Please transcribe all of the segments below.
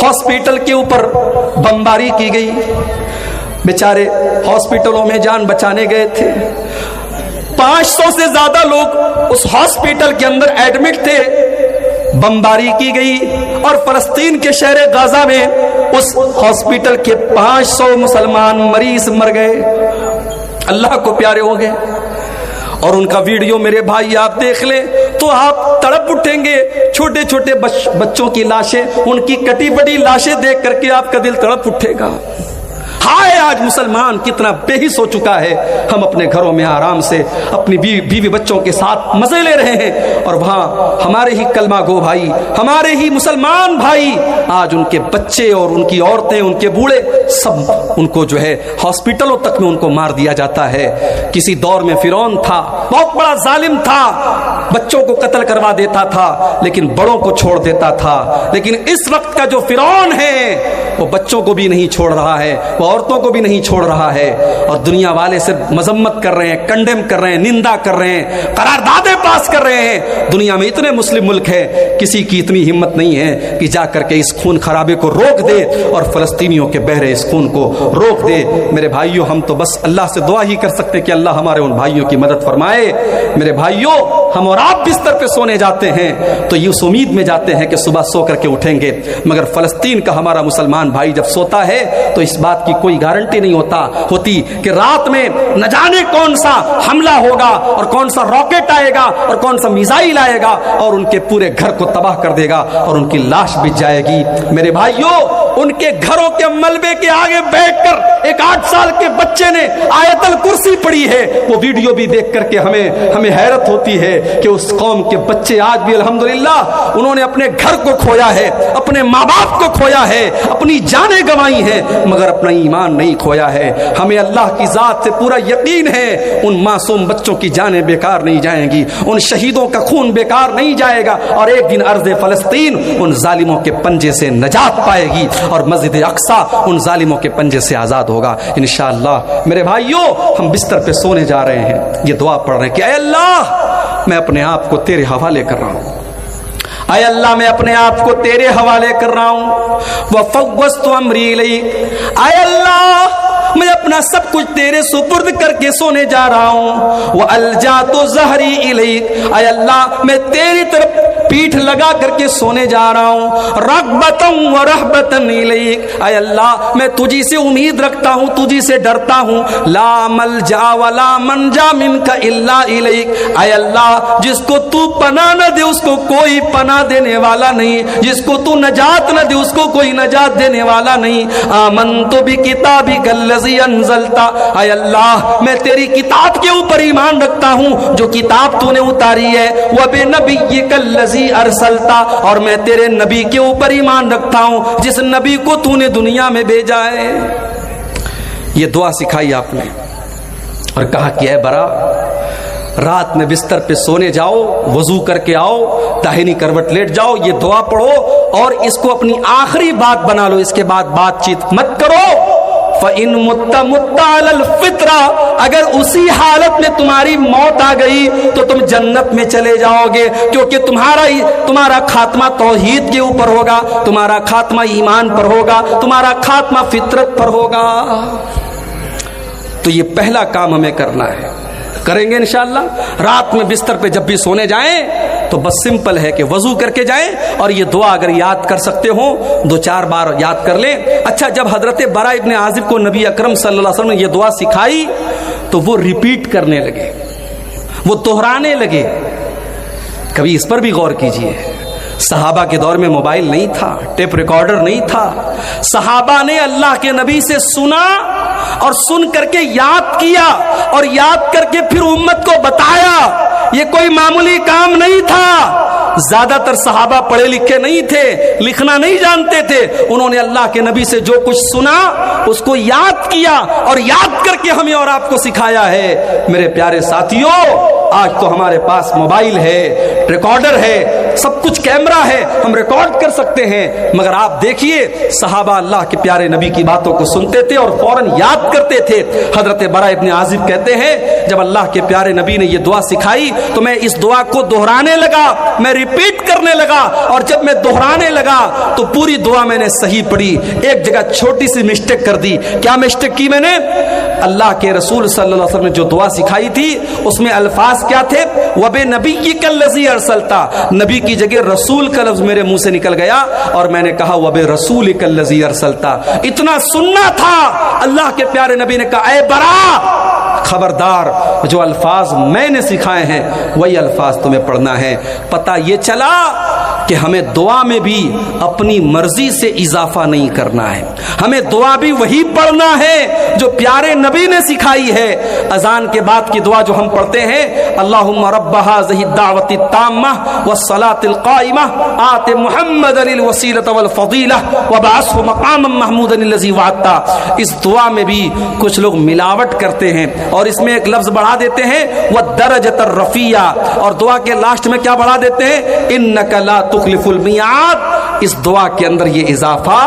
Hospital के ऊपर बमबारी की गई। बेचारे हॉस्पिटलों में जान बचाने गए थे। 500 से ज्यादा लोग उस हॉस्पिटल के अंदर एडमिट थे। बमबारी की गई और फलस्तीन के शहर गाजा में उस हॉस्पिटल के 500 मुसलमान मरीज मर गए, अल्लाह को प्यारे हो गए। और उनका वीडियो मेरे भाई आप देख लें तो आप तड़प उठेंगे। छोटे छोटे बच्चों की लाशें, उनकी कटी बड़ी लाशें देख करके आपका दिल तड़प उठेगा। हाय आज मुसलमान कितना बेहिस हो चुका है। हम अपने घरों में आराम से अपनी बीवी बच्चों के साथ मजे ले रहे हैं और वहां हमारे ही कलमा गो भाई, हमारे ही मुसलमान भाई, आज उनके बच्चे और उनकी औरतें, उनके बूढ़े, सब उनको जो है हॉस्पिटलों तक में उनको मार दिया जाता है। किसी दौर में फिरौन था, बहुत बड़ा जालिम था, बच्चों को कत्ल करवा देता था लेकिन बड़ों को छोड़ देता था। लेकिन इस वक्त का जो फिरौन है वो बच्चों को भी नहीं छोड़ रहा है, वो औरतों को भी नहीं छोड़ रहा है। और दुनिया वाले सिर्फ मजम्मत कर रहे हैं, कंडेम कर रहे हैं, निंदा कर रहे हैं, करारदादे पास कर रहे हैं। दुनिया में इतने मुस्लिम मुल्क है, किसी की इतनी हिम्मत नहीं है कि जा करके इस खून खराबे को रोक दे और फलस्तीनियों के बह रहे इस खून को रोक दे। मेरे भाइयों, हम तो बस अल्लाह से दुआ ही कर सकते कि अल्लाह हमारे उन भाइयों की मदद फरमाए। मेरे भाइयों, हम और आप बिस्तर पे सोने जाते हैं तो ये उस उम्मीद में जाते हैं कि सुबह सो करके उठेंगे, मगर फलस्तीन का हमारा मुसलमान भाई जब सोता है तो इस बात की कोई गारंटी नहीं होती कि रात में न जाने कौन सा हमला होगा और कौन सा रॉकेट आएगा और कौन सा मिसाइल आएगा और उनके पूरे घर को तबाह कर देगा और उनकी लाश बिछ जाएगी। मेरे भाइयों, उनके घरों के मलबे के आगे बैठकर एक 8 साल के बच्चे ने आयतल कुर्सी पढ़ी है। वो वीडियो भी देख करके हमें हैरत होती है कि उस कौम के बच्चे आज भी अल्हम्दुलिल्लाह उन्होंने अपने घर को खोया है, अपने माँ बाप को खोया है, अपनी जानें गंवाई हैं, मगर अपना ईमान नहीं खोया है। हमें अल्लाह की जात से पूरा यकीन है उन मासूम बच्चों की जानें बेकार नहीं जाएंगी, उन शहीदों का खून बेकार नहीं जाएगा और एक दिन अर्ज़ फलस्तीन उन जालिमों के पंजे से नजात पाएगी और मस्जिद अक्सा उन जालिमों के पंजे से आजाद होगा इंशाअल्लाह। मेरे भाइयों, हम बिस्तर पे सोने जा रहे हैं, ये दुआ पढ़ रहे हैं कि ऐ अल्लाह, मैं अपने आप को तेरे हवाले कर रहा हूं। ऐ अल्लाह, मैं अपने आप को तेरे हवाले कर रहा हूं। वफ़व्वज़्तु अम्री इलैक, ऐ अल्लाह, मैं अपना सब कुछ तेरे सुपुर्द करके सोने जा रहा हूं। वो अलजातु ज़हरी इलैक, ऐ अल्लाह, मैं तेरी तरफ पीठ लगा करके सोने जा रहा हूं। रग़बतन व रहबतन इलैक, ऐ अल्लाह, मैं तुझी से उम्मीद रखता हूं, तुझी से डरता हूं। ला मलजा वला मनजा मिनका इल्ला इलैक, ऐ अल्लाह, जिसको तू पनाह न दे उसको कोई पनाह देने वाला नहीं, जिसको तू नजात न दे उसको कोई नजात देने वाला नहीं। आमनतु बिकिताबिकल्लज़ी अंज़लता, ऐ अल्लाह, मैं तेरी किताब के ऊपर ईमान रखता हूं जो किताब तूने उतारी है। व बिनबिय्यिकल्लज़ी अरसलता, और मैं तेरे नबी के ऊपर ईमान रखता हूं जिस नबी को तूने दुनिया में भेजा है। ये दुआ सिखाई आपने और कहा कि ऐ बरा, रात में बिस्तर पे सोने जाओ, वजू करके आओ, दाहिनी करवट लेट जाओ, ये दुआ पढ़ो और इसको अपनी आखिरी बात बना लो। इसके बाद बातचीत मत करो। फ़इन मुत्ता मुत्ता अलल फित्रा, अगर उसी हालत में तुम्हारी मौत आ गई तो तुम जन्नत में चले जाओगे, क्योंकि तुम्हारा खात्मा तौहीद के ऊपर होगा, तुम्हारा खात्मा ईमान पर होगा, तुम्हारा खात्मा फितरत पर होगा। तो ये पहला काम हमें करना है, करेंगे इंशाअल्लाह। रात में बिस्तर पे जब भी सोने जाएं तो बस सिंपल है कि वजू करके जाएं और ये दुआ अगर याद कर सकते हो 2-4 बार याद कर लें। अच्छा, जब हजरत बरा इब्ने आजिब को नबी अकरम सल्लल्लाहु अलैहि वसल्लम ने ये दुआ सिखाई तो वो रिपीट करने लगे, वो दोहराने लगे। कभी इस पर भी गौर कीजिए, सहाबा के दौर में मोबाइल नहीं था, टेप रिकॉर्डर नहीं था। सहाबा ने अल्लाह के नबी से सुना और सुन करके याद किया और याद करके फिर उम्मत को बताया। ये कोई मामूली काम नहीं था। ज्यादातर सहाबा पढ़े लिखे नहीं थे, लिखना नहीं जानते थे। उन्होंने अल्लाह के नबी से जो कुछ सुना उसको याद किया और याद करके हमें और आपको सिखाया है। मेरे प्यारे साथियों, आज तो हमारे पास मोबाइल है, रिकॉर्डर है, सब कुछ कैमरा है, हम रिकॉर्ड कर सकते हैं। मगर आप देखिए सहाबा अल्लाह के प्यारे नबी की बातों को सुनते थे और फौरन याद करते थे। हजरत बरा इब्न आजिब कहते हैं जब अल्लाह के प्यारे नबी ने ये दुआ सिखाई तो मैं इस दुआ को दोहराने लगा, मैं रिपीट करने लगा, और जब मैं दोहराने लगा तो पूरी दुआ मैंने सही पढ़ी। एक जगह छोटी सी मिस्टेक कर दी। क्या मिस्टेक की मैंने? अल्लाह के रसूल सल्लल्लाहु अलैहि वसल्लम ने जो दुआ सिखाई थी उसमें अल्फाज क्या थे? वबे नबी की कल्लज़ी अरसलता, नबी की जगह रसूल का लफ्ज मेरे मुंह से निकल गया और मैंने कहा वबे रसूल कल्लज़ी अरसलता। इतना सुनना था। अल्लाह के प्यारे नबी ने कहा ऐ बरा, खबरदार, जो अल्फाज मैंने सिखाए हैं वही अल्फाज तुम्हें पढ़ना है। पता ये चला कि हमें दुआ में भी अपनी मर्जी से इजाफा नहीं करना है, हमें दुआ भी वही पढ़ना है जो प्यारे नबी ने सिखाई है। अजान के बाद की दुआ जो हम पढ़ते हैं, अल्लाहुम्मा रब्ब हाज़िही दावती ताम्मा वस्सलातिल काइमा आते मुहम्मदनिल वसीलत वल फजीला वबअसहु मकामम महमूदन लज़ी वअदता। इस दुआ में भी कुछ लोग मिलावट करते हैं और इसमें एक लफ्ज बढ़ा देते हैं व दरजतर रफिया, और दुआ के लास्ट में क्या बढ़ा देते हैं? इन्नका ला तुखलिफुल मियाद। इस दुआ के अंदर ये इजाफा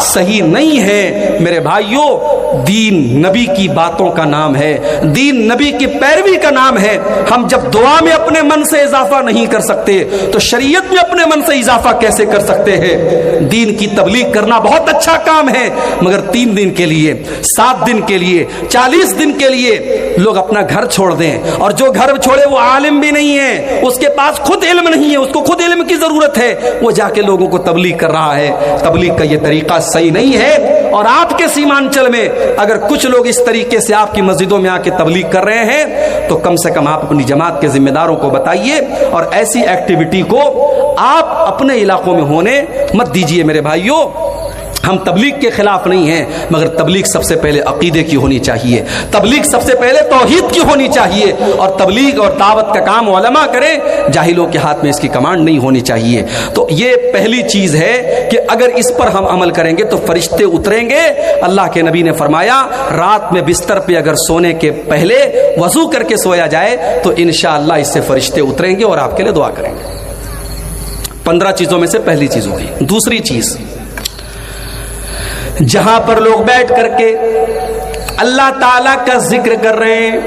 सही नहीं है। मेरे भाइयों, दीन नबी की बातों का नाम है, दीन नबी की पैरवी का नाम है। हम जब दुआ में अपने मन से इजाफा नहीं कर सकते तो शरीयत में अपने मन से इजाफा कैसे कर सकते हैं? दीन की तबलीग करना बहुत अच्छा काम है, मगर 3 दिन के लिए, 7 दिन के लिए, 40 दिन के लिए लोग अपना घर छोड़ दें, और जो घर छोड़े वो आलिम भी नहीं है, उसके पास खुद इल्म नहीं है, उसको खुद इल्म की जरूरत है, वो जाके लोगों को तबलीग कर रहा है। तबलीग का ये तरीका सही नहीं है। और आपके सीमांचल में अगर कुछ लोग इस तरीके से आपकी मस्जिदों में आके तबलीग कर रहे हैं तो कम से कम आप अपनी जमात के जिम्मेदारों को बताइए और ऐसी एक्टिविटी को आप अपने इलाकों में होने मत दीजिए। मेरे भाइयों, हम तबलीग के खिलाफ नहीं हैं, मगर तबलीग सबसे पहले अकीदे की होनी चाहिए, तबलीग सबसे पहले तौहीद की होनी चाहिए, और तबलीग और दावत का काम उलमा करें, जाहिलों के हाथ में इसकी कमांड नहीं होनी चाहिए। तो ये पहली चीज है कि अगर इस पर हम अमल करेंगे तो फरिश्ते उतरेंगे। अल्लाह के नबी ने फरमाया रात में बिस्तर पे अगर सोने के पहले वजू करके सोया जाए तो इंशाअल्लाह इससे फरिश्ते उतरेंगे और आपके लिए दुआ करेंगे। 15 चीजों में से पहली चीज होगी। दूसरी चीज, जहां पर लोग बैठ करके अल्लाह ताला का जिक्र कर रहे हैं,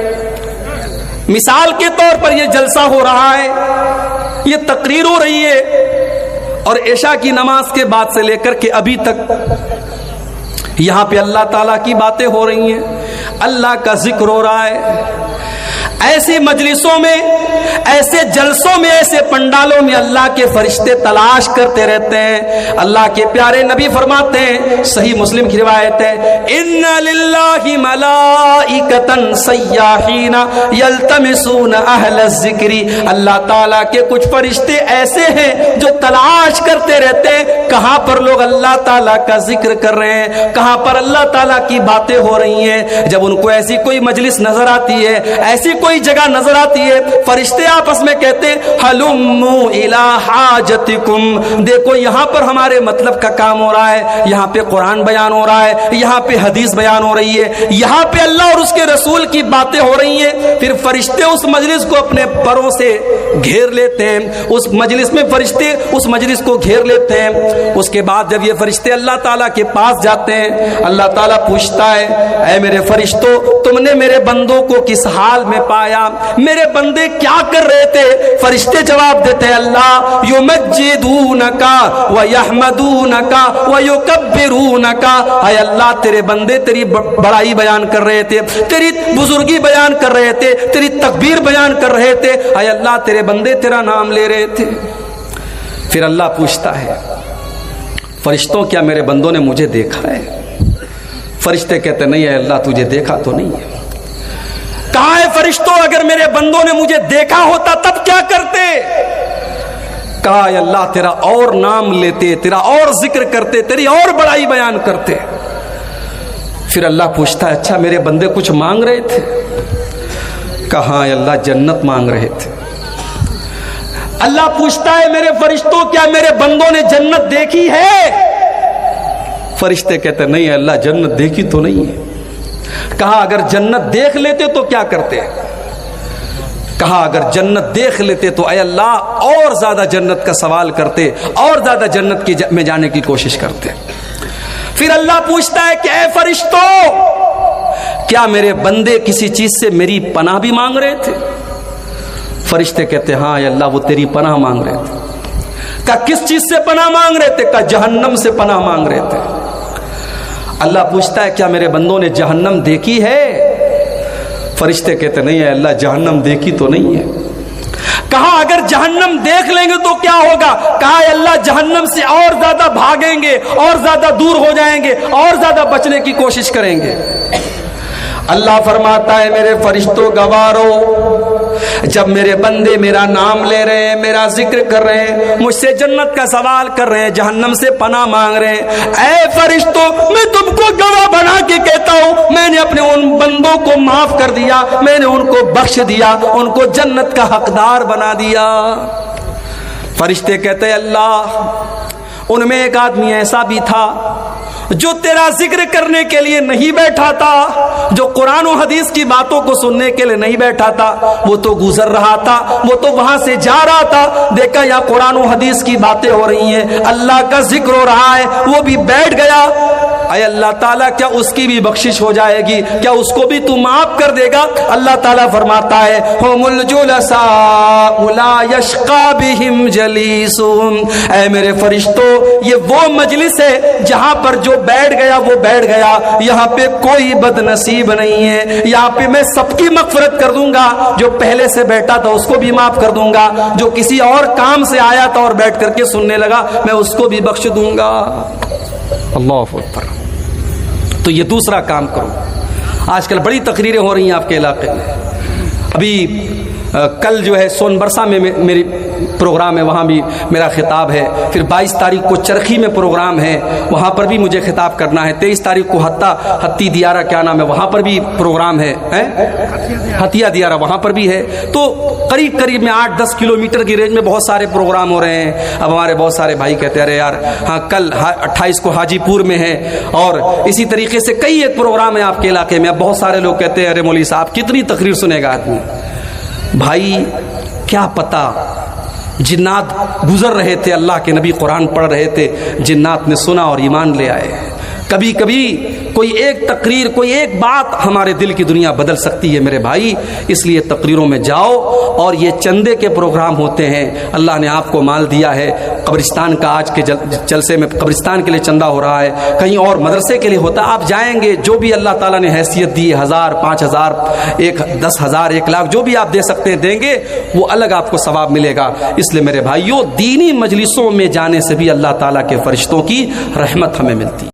मिसाल के तौर पर यह जलसा हो रहा है, यह तकरीर हो रही है, और इशा की नमाज के बाद से लेकर के अभी तक यहां पे अल्लाह ताला की बातें हो रही हैं, अल्लाह का जिक्र हो रहा है। ऐसी मजलिसों में, ऐसे जलसों में, ऐसे पंडालों में अल्लाह के फरिश्ते तलाश करते रहते हैं। अल्लाह के प्यारे नबी फरमाते हैं, सही मुस्लिम की रिवायत है, इन्ना लिल्लाहि मलाइकतन सय्याहीना यल्तमिसूना अहल ज़िक्री। अल्लाह ताला के कुछ फरिश्ते ऐसे हैं जो तलाश करते रहते हैं कहां पर लोग अल्लाह ताला का जिक्र कर रहे हैं, कहां पर अल्लाह ताला की बातें हो रही हैं। जब उनको ऐसी कोई मजलिस नजर आती है, ऐसी कोई जगह नजर आती है, फरिश्ते आपस में कहते हैं हलुम्मु इला हाजतिकुम, देखो यहां पर हमारे मतलब का काम हो रहा है, यहां पे कुरान बयान हो रहा है, यहां पे हदीस बयान हो रही है, यहां पे अल्लाह और उसके रसूल की बातें हो रही हैं। फिर फरिश्ते उस मजलिस को अपने परों से घेर लेते हैं, उस मजलिस में फरिश्ते उस मजलिस को घेर लेते हैं। उसके बाद जब ये फरिश्ते अल्लाह ताला के पास जाते हैं, अल्लाह ताला पूछता है, ऐ मेरे फरिश्तों, तुमने मेरे बंदों को किस हाल में पाया, मेरे बंदे क्या कर रहे थे? फरिश्ते जवाब देते हैं, अल्लाह युमज्जिदूनका व यहमदूनका व युकब्बिरूनका। ऐ अल्लाह, तेरे बंदे तेरी बड़ाई बयान कर रहे थे, तेरी बुजुर्गी बयान कर रहे थे, तेरी तकबीर बयान कर रहे थे। ऐ अल्लाह, तेरे बंदे तेरा नाम ले रहे थे। फिर अल्लाह पूछता है, फरिश्तों क्या मेरे बंदों ने मुझे देखा है? फरिश्ते कहते नहीं है अल्लाह, तुझे देखा तो नहीं है। कहा है फरिश्तों, अगर मेरे बंदों ने मुझे देखा होता तब क्या करते? कहा है अल्लाह, तेरा और नाम लेते, तेरा और जिक्र करते, तेरी और बड़ाई बयान करते। फिर अल्लाह पूछता है, अच्छा मेरे बंदे कुछ मांग रहे थे? कहा है अल्लाह, जन्नत मांग रहे थे। अल्लाह पूछता है, मेरे फरिश्तों क्या मेरे बंदों ने जन्नत देखी है? फरिश्ते कहते नहीं अल्लाह, जन्नत देखी तो नहीं है। कहा अगर जन्नत देख लेते तो क्या करते? کہا اگر جنت دیکھ لیتے تو اے اللہ اور زیادہ جنت کا سوال کرتے، اور زیادہ جنت میں جانے کی کوشش کرتے۔ پھر اللہ پوچھتا ہے کہ اے فرشتوں، کیا میرے بندے کسی چیز سے میری پناہ بھی مانگ رہے تھے؟ فرشتے کہتے ہاں اے اللہ وہ تیری پناہ مانگ رہے تھے۔ کہا کس چیز سے پناہ مانگ رہے تھے؟ کہا جہنم سے پناہ مانگ رہے تھے۔ اللہ پوچھتا ہے کیا میرے بندوں نے جہنم دیکھی ہے؟ فرشتے کہتے نہیں ہے اللہ جہنم دیکھی تو نہیں ہے۔ کہا اگر جہنم دیکھ لیں گے تو کیا ہوگا؟ کہا اے اللہ جہنم سے اور زیادہ بھاگیں گے، اور زیادہ دور ہو جائیں گے، اور زیادہ بچنے کی کوشش کریں گے۔ اللہ فرماتا ہے میرے فرشتوں گوارو، جب میرے بندے میرا نام لے رہے ہیں، میرا ذکر کر رہے ہیں، مجھ سے جنت کا سوال کر رہے ہیں، جہنم سے پناہ مانگ رہے ہیں، اے فرشتوں میں تم کو گواہ بنا کے کہتا ہوں میں نے اپنے ان بندوں کو معاف کر دیا، میں نے ان کو بخش دیا، ان کو جنت کا حقدار بنا دیا۔ فرشتے کہتے اللہ ان میں ایک آدمی ایسا بھی تھا جو تیرا ذکر کرنے کے لیے نہیں بیٹھا تھا، جو قرآن و حدیث کی باتوں کو سننے کے لیے نہیں بیٹھا تھا، وہ تو گزر رہا تھا، وہ تو وہاں سے جا رہا تھا، دیکھا یا قرآن و حدیث کی باتیں ہو رہی ہیں، اللہ کا ذکر ہو رہا ہے، وہ بھی بیٹھ گیا۔ اے اللہ تعالیٰ کیا اس کی بھی بخشش ہو جائے گی؟ کیا اس کو بھی تو معاف کر دے گا؟ اللہ تعالیٰ فرماتا ہے ہم الجلساء لا یشقی بہم جلیسہم، اے میرے فرشتوں یہ وہ مجلس ہے جہاں پر جو بیٹھ گیا وہ بیٹھ گیا، یہاں پہ کوئی بد نصیب نہیں ہے، یہاں پہ میں سب کی مغفرت کر دوں گا، جو پہلے سے بیٹھا تھا اس کو بھی معاف کر دوں گا، جو کسی اور کام سے آیا تھا اور بیٹھ کر کے سننے لگا میں اس کو بھی بخش دوں گا۔ اللہ اکبر۔ تو یہ دوسرا کام کرو۔ آج کل بڑی تقریریں ہو رہی ہیں آپ کے علاقے میں، ابھی کل جو ہے سون برسا میں میری پروگرام ہے، وہاں بھی میرا خطاب ہے، پھر 22 تاریخ کو چرخی میں پروگرام ہے، وہاں پر بھی مجھے خطاب کرنا ہے، 23 تاریخ کو ہتی دیارہ کیا نام ہے وہاں پر بھی پروگرام ہے، ہتیا دیارہ وہاں پر بھی ہے۔ تو قریب قریب میں 8-10 کلومیٹر کی رینج میں بہت سارے پروگرام ہو رہے ہیں۔ اب ہمارے بہت سارے بھائی کہتے ہیں ارے یار ہاں کل 28 کو حاجی پور میں ہے، اور اسی طریقے سے کئی ایک پروگرام ہے آپ کے علاقے میں۔ اب بہت سارے لوگ کہتے ہیں ارے مولوی صاحب کتنی تقریر سنے گا آدمی؟ بھائی کیا پتا جنات گزر رہے تھے، اللہ کے نبی قرآن پڑھ رہے تھے، جنات نے سنا اور ایمان لے آئے۔ کبھی کبھی کوئی ایک تقریر، کوئی ایک بات ہمارے دل کی دنیا بدل سکتی ہے میرے بھائی، اس لیے تقریروں میں جاؤ۔ اور یہ چندے کے پروگرام ہوتے ہیں، اللہ نے آپ کو مال دیا ہے، قبرستان کا آج کے جلسے میں قبرستان کے لیے چندہ ہو رہا ہے، کہیں اور مدرسے کے لیے ہوتا ہے، آپ جائیں گے، جو بھی اللہ تعالیٰ نے حیثیت دی 1000 5000 10,000 1 لاکھ جو بھی آپ دے سکتے ہیں دیں گے، وہ الگ آپ کو ثواب ملے گا۔ اس لیے میرے بھائیوں دینی مجلسوں میں جانے سے بھی اللہ تعالیٰ کے فرشتوں کی رحمت ہمیں ملتی ہے۔